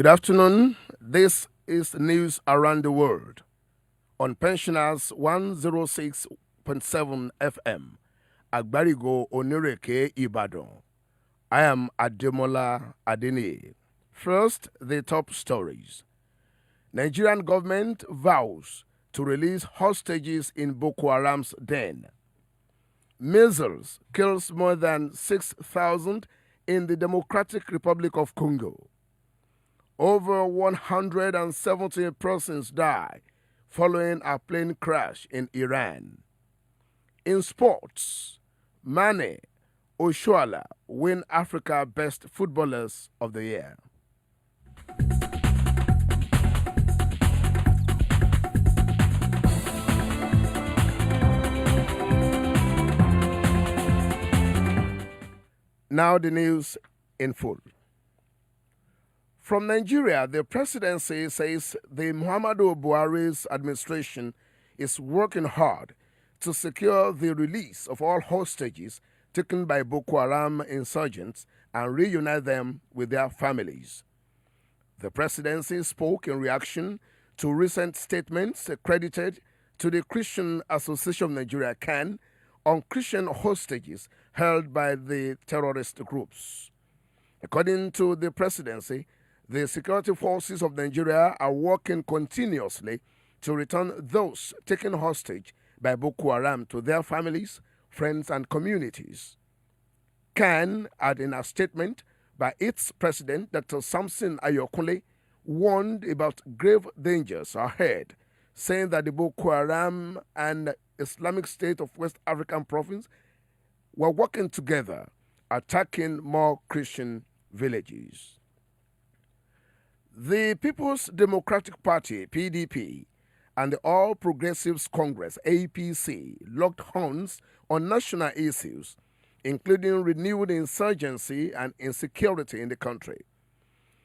Good afternoon. This is news around the world on Pensioners 106.7 FM, Agbarigo Onireke Ibadan. I am ADEMOLA ADENIYI. First, the top stories. Nigerian government vows to release hostages in Boko Haram's den. Measles kills more than 6,000 in the Democratic Republic of Congo. Over 170 persons die following a plane crash in Iran. In sports, Mane Oshuala win Africa Best Footballers of the Year. Now the news in full. From Nigeria, the presidency says the Muhammadu Buhari's administration is working hard to secure the release of all hostages taken by Boko Haram insurgents and reunite them with their families. The presidency spoke in reaction to recent statements credited to the Christian Association of Nigeria (CAN) on Christian hostages held by the terrorist groups. According to the presidency, the security forces of Nigeria are working continuously to return those taken hostage by Boko Haram to their families, friends, and communities. CAN, in a statement by its president, Dr. Samson Ayokunle, warned about grave dangers ahead, saying that the Boko Haram and Islamic State of West African Province were working together, attacking more Christian villages. The People's Democratic Party, PDP, and the All Progressives Congress, APC, locked horns on national issues, including renewed insurgency and insecurity in the country.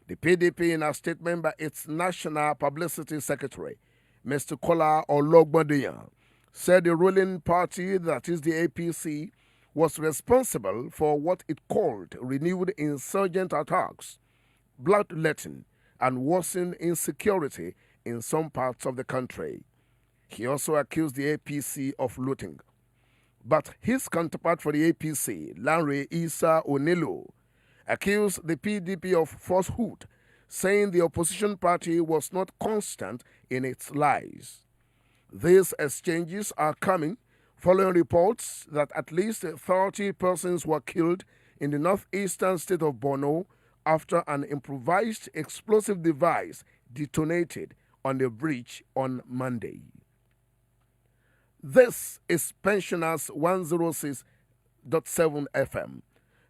The PDP, in a statement by its National Publicity Secretary, Mr. Kola Ologbondiyan, said the ruling party, that is the APC, was responsible for what it called renewed insurgent attacks, bloodletting, and worsened insecurity in some parts of the country. He also accused the APC of looting. But his counterpart for the APC, Lanre Isa Onelo, accused the PDP of falsehood, saying the opposition party was not constant in its lies. These exchanges are coming following reports that at least 30 persons were killed in the northeastern state of Borno after an improvised explosive device detonated on the bridge on Monday. This is Pensioners 106.7 FM.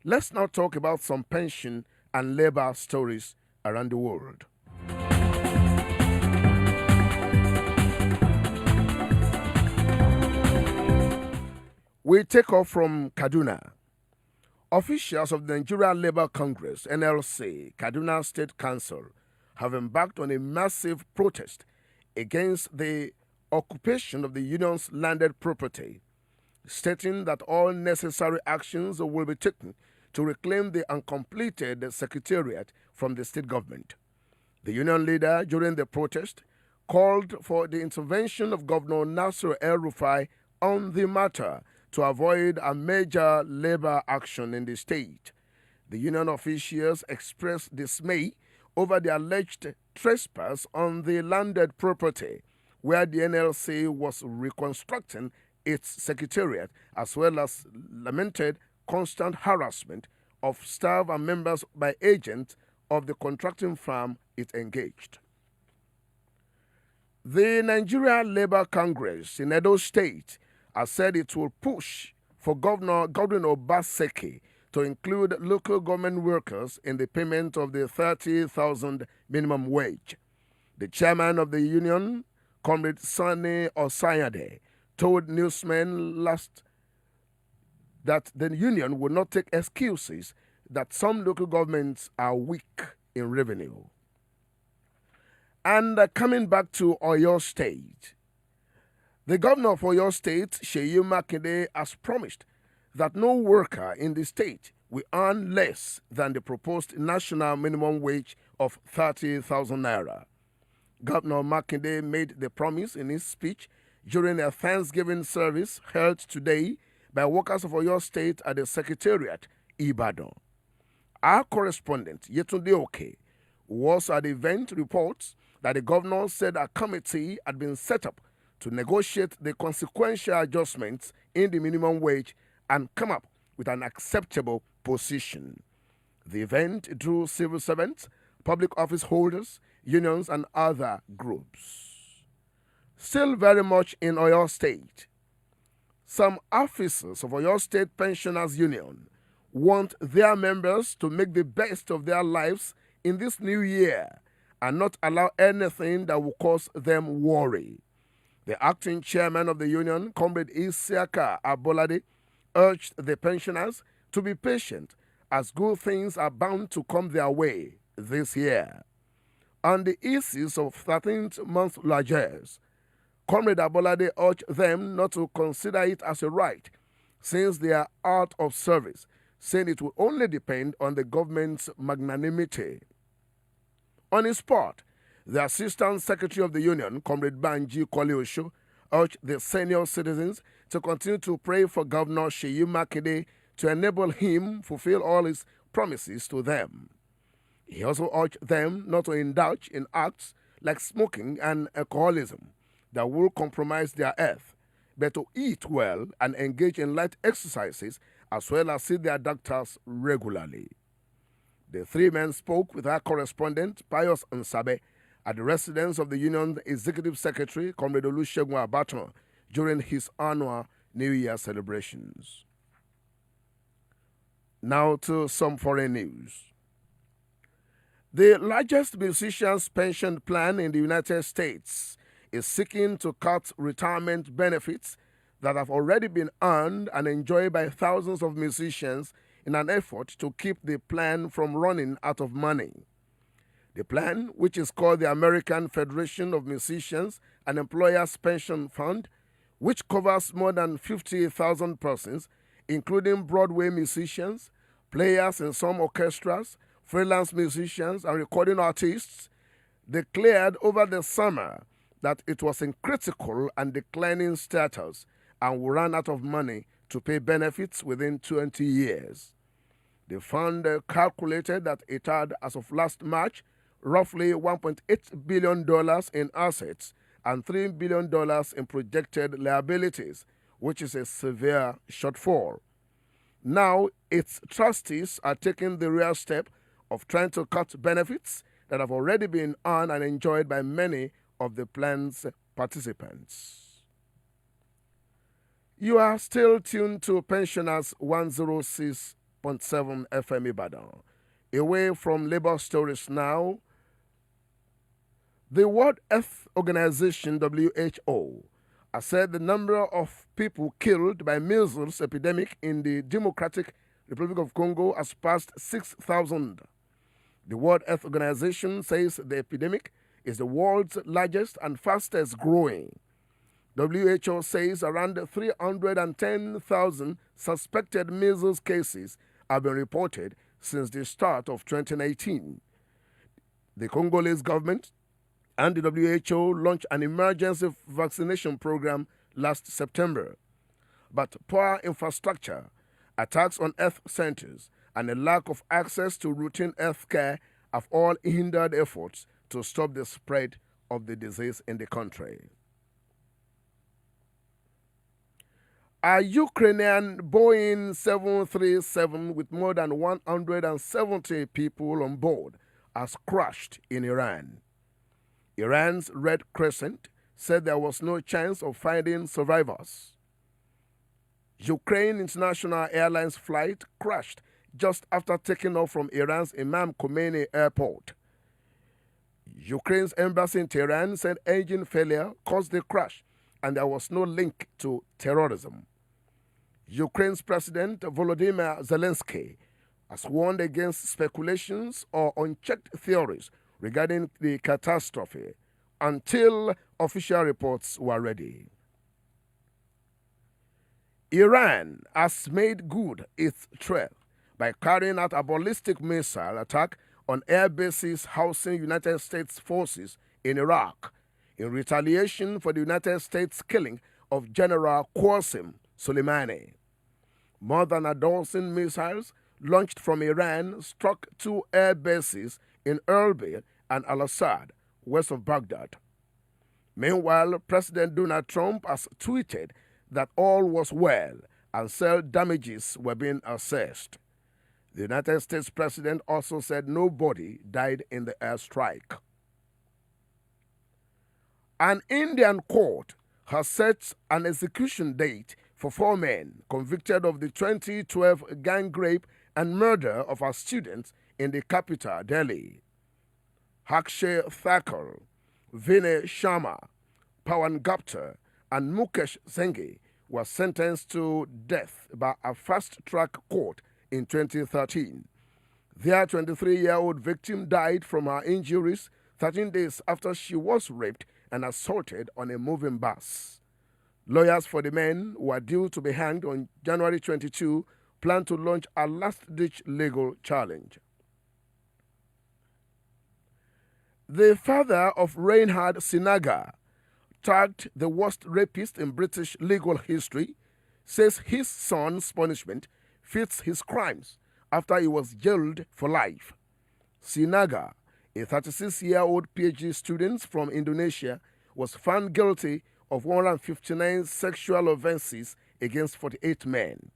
Let's now talk about some pension and labor stories around the world. We take off from Kaduna. Officials of the Nigeria Labour Congress, NLC, Kaduna State Council, have embarked on a massive protest against the occupation of the union's landed property, stating that all necessary actions will be taken to reclaim the uncompleted secretariat from the state government. The union leader, during the protest, called for the intervention of Governor Nasir El-Rufai on the matter to avoid a major labor action in the state. The union officials expressed dismay over the alleged trespass on the landed property, where the NLC was reconstructing its secretariat, as well as lamented constant harassment of staff and members by agents of the contracting firm it engaged. The Nigeria Labour Congress in Edo State has said it will push for Governor Godwin Obaseki to include local government workers in the payment of the 30,000 minimum wage. The chairman of the union, Comrade Sani Osayade, told newsmen last that the union would not take excuses that some local governments are weak in revenue. And coming back to Oyo State, the governor of Oyo State, Seyi Makinde, has promised that no worker in the state we earn less than the proposed national minimum wage of 30,000 naira. Governor Makinde made the promise in his speech during a Thanksgiving service held today by workers of Oyo State at the Secretariat, Ibadan. Our correspondent, Yetunde Oke, who was at the event, reports that the governor said a committee had been set up to negotiate the consequential adjustments in the minimum wage and come up with an acceptable position. The event drew civil servants, public office holders, unions, and other groups. Still very much in Oyo State, some officers of Oyo State Pensioners Union want their members to make the best of their lives in this new year and not allow anything that will cause them worry. The acting chairman of the union, Comrade Isiaka Abolade, urged the pensioners to be patient as good things are bound to come their way this year. On the issues of 13th-month largesse, Comrade Abolade urged them not to consider it as a right since they are out of service, saying it will only depend on the government's magnanimity. On his part, the Assistant Secretary of the Union, Comrade Banji Kwale-Osho, urged the senior citizens to continue to pray for Governor Seyi Makinde to enable him fulfill all his promises to them. He also urged them not to indulge in acts like smoking and alcoholism that will compromise their health, but to eat well and engage in light exercises as well as see their doctors regularly. The three men spoke with our correspondent, Pius Nsabe, at the residence of the Union's Executive Secretary, Comrade Olusegun Abaton, during his annual New Year celebrations. Now to some foreign news. The largest musicians' pension plan in the United States is seeking to cut retirement benefits that have already been earned and enjoyed by thousands of musicians in an effort to keep the plan from running out of money. The plan, which is called the American Federation of Musicians and Employers Pension Fund, which covers more than 50,000 persons, including Broadway musicians, players in some orchestras, freelance musicians, and recording artists, declared over the summer that it was in critical and declining status and will run out of money to pay benefits within 20 years. The fund calculated that it had, as of last March, roughly $1.8 billion in assets and $3 billion in projected liabilities, which is a severe shortfall. Now, its trustees are taking the real step of trying to cut benefits that have already been earned and enjoyed by many of the plan's participants. You are still tuned to Pensioners 106.7 FM Ibadan. Away from labor stories now, the World Health Organization, WHO, has said the number of people killed by measles epidemic in the Democratic Republic of Congo has passed 6,000. The World Health Organization says the epidemic is the world's largest and fastest growing. WHO says around 310,000 suspected measles cases have been reported since the start of 2019. The Congolese government and the WHO launched an emergency vaccination program last September. But poor infrastructure, attacks on health centers, and a lack of access to routine health care have all hindered efforts to stop the spread of the disease in the country. A Ukrainian Boeing 737 with more than 170 people on board has crashed in Iran. Iran's Red Crescent said there was no chance of finding survivors. Ukraine International Airlines flight crashed just after taking off from Iran's Imam Khomeini Airport. Ukraine's embassy in Tehran said engine failure caused the crash and there was no link to terrorism. Ukraine's President Volodymyr Zelensky has warned against speculations or unchecked theories regarding the catastrophe until official reports were ready. Iran has made good its threat by carrying out a ballistic missile attack on air bases housing United States forces in Iraq in retaliation for the United States killing of General Qasem Soleimani. More than a dozen missiles launched from Iran struck two air bases in Erbil and Al-Assad, west of Baghdad. Meanwhile, President Donald Trump has tweeted that all was well and said damages were being assessed. The United States president also said nobody died in the airstrike. An Indian court has set an execution date for 4 men convicted of the 2012 gang rape and murder of a student in the capital, Delhi. Akshay Thakur, Vinay Sharma, Pawan Gupta, and Mukesh Singh were sentenced to death by a fast-track court in 2013. Their 23-year-old victim died from her injuries 13 days after she was raped and assaulted on a moving bus. Lawyers for the men, who are due to be hanged on January 22, plan to launch a last-ditch legal challenge. The father of Reinhard Sinaga, tagged the worst rapist in British legal history, says his son's punishment fits his crimes after he was jailed for life. Sinaga, a 36-year-old PhD student from Indonesia, was found guilty of 159 sexual offenses against 48 men.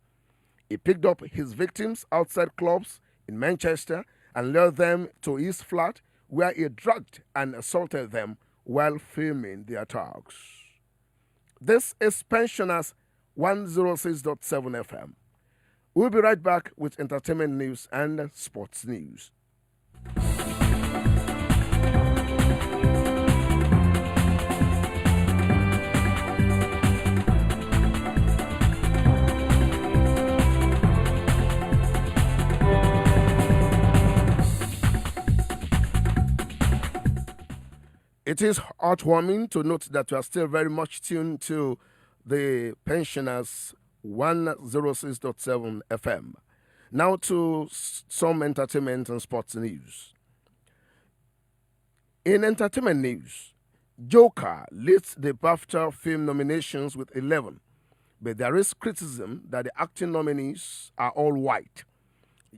He picked up his victims outside clubs in Manchester and lured them to his flat, where he drugged and assaulted them while filming the attacks. This is Pensioners 106.7 FM. We'll be right back with entertainment news and sports news. It is heartwarming to note that we are still very much tuned to the Pensioners 106.7 FM. Now to some entertainment and sports news. In entertainment news, Joker leads the BAFTA film nominations with 11, but there is criticism that the acting nominees are all white.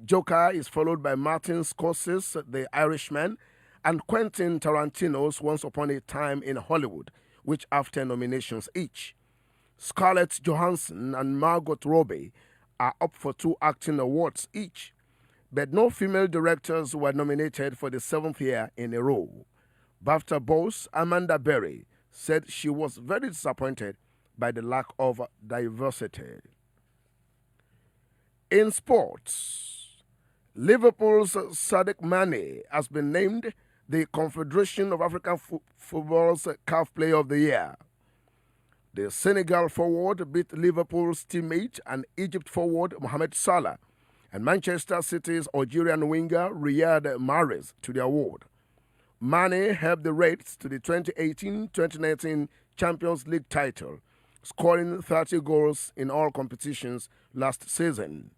Joker is followed by Martin Scorsese, The Irishman, and Quentin Tarantino's Once Upon a Time in Hollywood, which have 10 nominations each. Scarlett Johansson and Margot Robbie are up for 2 acting awards each, but no female directors were nominated for the 7th year in a row. BAFTA boss Amanda Berry said she was very disappointed by the lack of diversity. In sports, Liverpool's Sadio Mane has been named the Confederation of African Football's CAF Player of the Year. The Senegal forward beat Liverpool's teammate and Egypt forward Mohamed Salah and Manchester City's Algerian winger Riyad Mahrez to the award. Mane helped the Reds to the 2018-2019 Champions League title, scoring 30 goals in all competitions last season.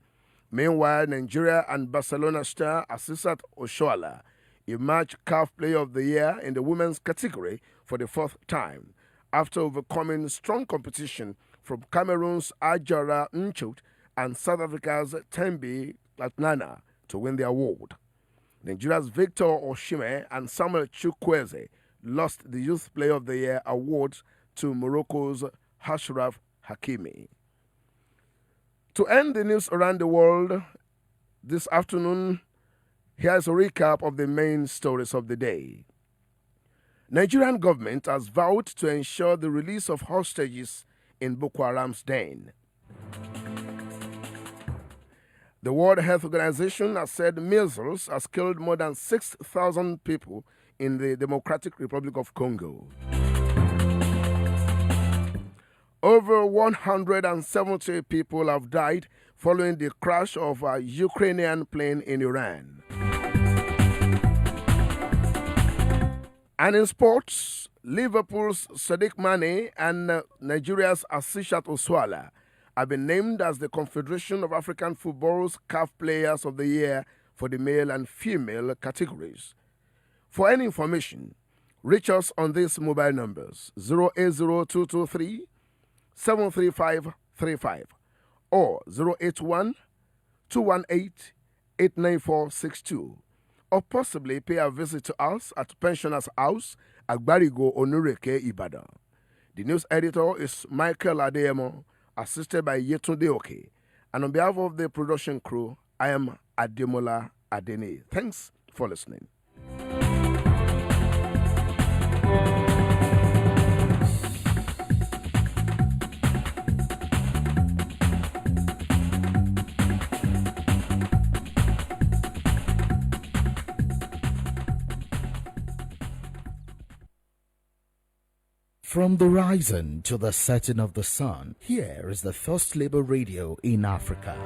Meanwhile, Nigeria and Barcelona star Asisat Oshoala emerged CAF Player of the Year in the women's category for the 4th time, after overcoming strong competition from Cameroon's Ajara Nchut and South Africa's Tembi Latnana to win the award. Nigeria's Victor Osimhen and Samuel Chukwueze lost the Youth Player of the Year awards to Morocco's Ashraf Hakimi. To end the news around the world this afternoon, here's a recap of the main stories of the day. Nigerian government has vowed to ensure the release of hostages in Boko Haram's den. The World Health Organization has said measles has killed more than 6,000 people in the Democratic Republic of Congo. Over 170 people have died following the crash of a Ukrainian plane in Iran. And in sports, Liverpool's Sadio Mane and Nigeria's Asisat Oshoala have been named as the Confederation of African Football's CAF Players of the Year for the male and female categories. For any information, reach us on these mobile numbers 080223 73535 or 081 218 89462, or possibly pay a visit to us at Pensioners House, Agbarigo, Onureke, Ibadan. The news editor is Michael Adeyemo, assisted by Yetunde Oke, and on behalf of the production crew, I am ADEMOLA ADENIYI. Thanks for listening. From the rising to the setting of the sun, here is the first labor radio in Africa.